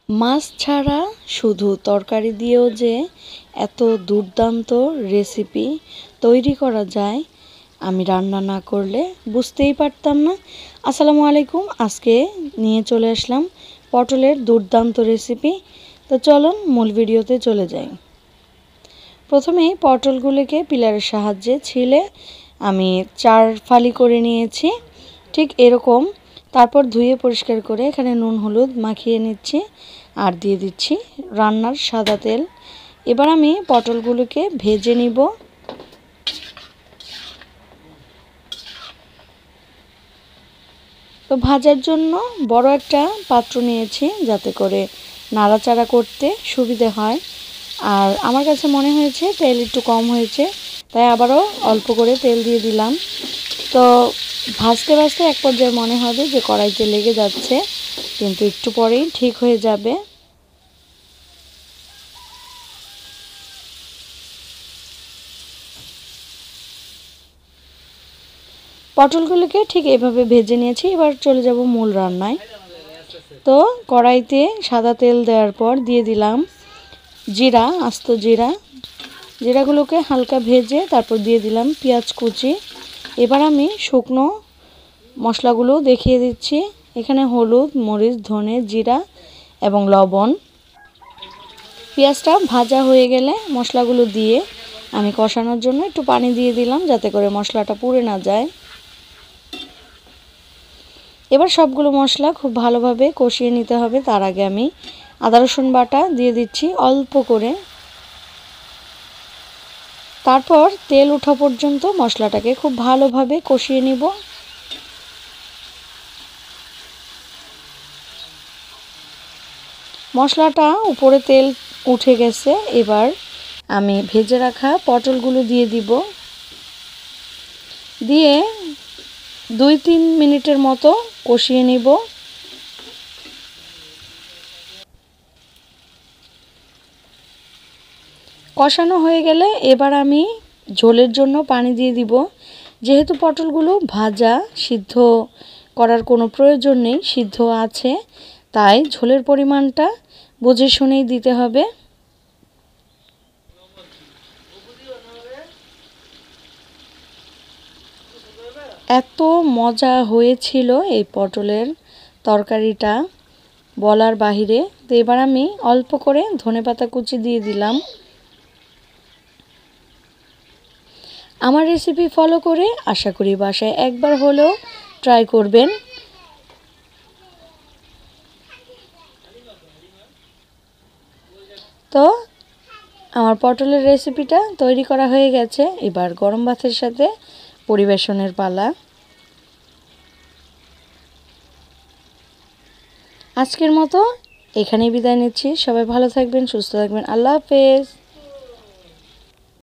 মাছ ছাড়া শুধু তরকারি দিয়েও যে এত দুর্দান্ত রেসিপি তৈরি করা যায় আমি রান্না না করলে বুঝতেই পারতাম না। আসসালামু আলাইকুম, আজকে নিয়ে চলে আসলাম পটলের দুর্দান্ত রেসিপি। তো চলুন মূল ভিডিওতে চলে যাই। প্রথমেই পটলগুলোকে পিলারের সাহায্যে ছিলে আমি 4 ফালি করে নিয়েছি, ঠিক এরকম। তারপর ধুয়ে পরিষ্কার করে এখানে নুন হলুদ মাখিয়ে নিচ্ছি আর দিয়ে দিচ্ছি রান্নার সাদা তেল। এবার আমি পটলগুলোকে ভেজে নিব। তো ভাজার জন্য বড় একটা পাত্র নিয়েছি যাতে করে নাড়াচাড়া করতে সুবিধে হয়। আর আমার কাছে মনে হয়েছে তেল একটু কম হয়েছে, তাই আবারও অল্প করে তেল দিয়ে দিলাম। তো ভাজতে ভাজতে এক পর্যায়ে মনে হবে যে কড়াইতে লেগে যাচ্ছে, কিন্তু একটু পরেই ঠিক হয়ে যাবে। পটলগুলোকে ঠিক এভাবে ভেজে নিয়েছি। এবার চলে যাব মূল রান্নায়। তো কড়াইতে সাদা তেল দেওয়ার পর দিয়ে দিলাম জিরা, আস্ত জিরা। জিরাগুলোকে হালকা ভেজে তারপর দিয়ে দিলাম পেঁয়াজ কুচি। এবার আমি শুকনো মশলাগুলো দেখিয়ে দিচ্ছি। এখানে হলুদ, মরিচ, ধনে, জিরা এবং লবণ। পেঁয়াজটা ভাজা হয়ে গেলে মশলাগুলো দিয়ে আমি কষানোর জন্য একটু পানি দিয়ে দিলাম যাতে করে মশলাটা পুড়ে না যায়। এবার সবগুলো মশলা খুব ভালোভাবে কষিয়ে নিতে হবে। তার আগে আমি আদা রসুন বাটা দিয়ে দিচ্ছি অল্প করে। তারপর তেল ওঠা পর্যন্ত মশলাটাকে খুব ভালোভাবে কষিয়ে নিব। মশলাটা উপরে তেল উঠে গেছে। এবার আমি ভেজে রাখা পটলগুলো দিয়ে দিব। দিয়ে 2-3 মিনিটের মতো কষিয়ে নিব। কষানো হয়ে গেলে এবার আমি ঝোলের জন্য পানি দিয়ে দিব। যেহেতু পটলগুলো ভাজা, সিদ্ধ করার কোনো প্রয়োজন নেই, সিদ্ধ আছে, তাই ঝোলের পরিমাণটা বুঝে শুনেই দিতে হবে। এত মজা হয়েছিল এই পটলের তরকারিটা, বলার বাহিরে। তো এবার আমি অল্প করে ধনেপাতা কুচি দিয়ে দিলাম। আমার রেসিপি ফলো করে আশা করি বাসায় একবার হলেও ট্রাই করবেন। তো আমার পটলের রেসিপিটা তৈরি করা হয়ে গেছে। এবার গরম ভাতের সাথে পরিবেশনের পালা। আজকের মতো এখানেই বিদায় নিচ্ছি। সবাই ভালো থাকবেন, সুস্থ থাকবেন। আল্লাহ হাফেজ।